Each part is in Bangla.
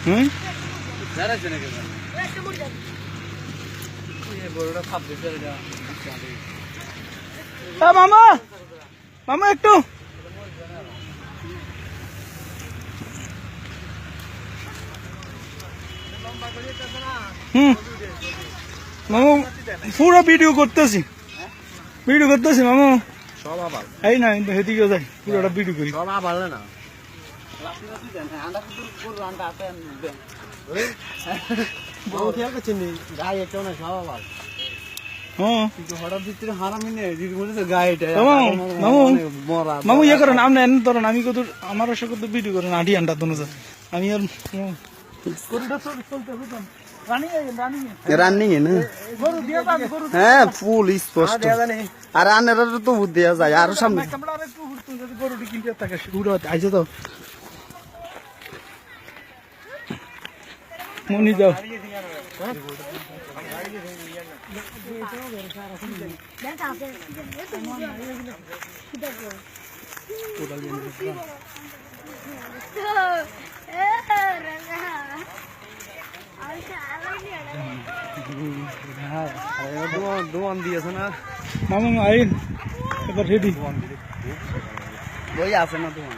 হুম মামা মামা একটু মামু পুরো ভিডিও করতেছি মামু সব আবার এই না হেদিকে যাই পুরোটা ভিডিও করি সব আবার না গায়ে একটা না সব আবার হঠাৎ ভিতরে হারামি নেই গায়েটা মামু ইয়ে করেন আপনি এনে ধরেন আমি কত আমার সাথে কত ভিডিও করেন আটি আন্ডা দোনো আমি আর রানিং না হ্যাঁ ফুল স্পষ্ট আর আনের তো বুদ্ধি যায় আরো সামনে গরুটি কিনতে থাকে আইছে তো মনি যাও দোয়ান দিয়েছে না মামু আইন এবার রেডি বই আছে না দোয়ান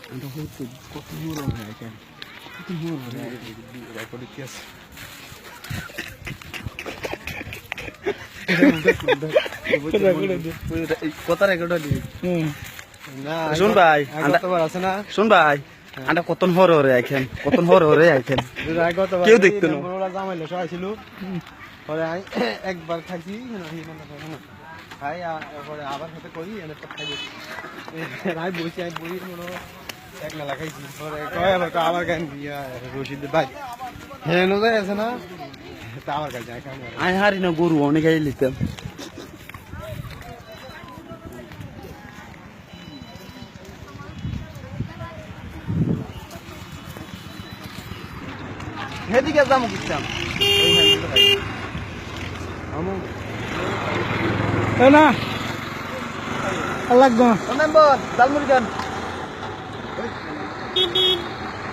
কত মূল হয় কেন কত মূল রেকর্ড কি আছে কথা রেকর্ড দিবি শুন ভাই আছে না শুন ভাই আন্ডা কতন হর হরে আইছেন কেউ দেখতো না জামাইলে সবাই ছিল পরে একবার খাইছি খাই পরে আবার সাথে করি খাই বসি এক মেলা খাইছি পরে আবার গান রশিদ ভাই হেন আছে না তা আমার কাছে আই হারি না গরু অনেক গাই লিতাম হেদিকে যাবো কিতাম না লাগবে মেম্বার দালমুড়ি খান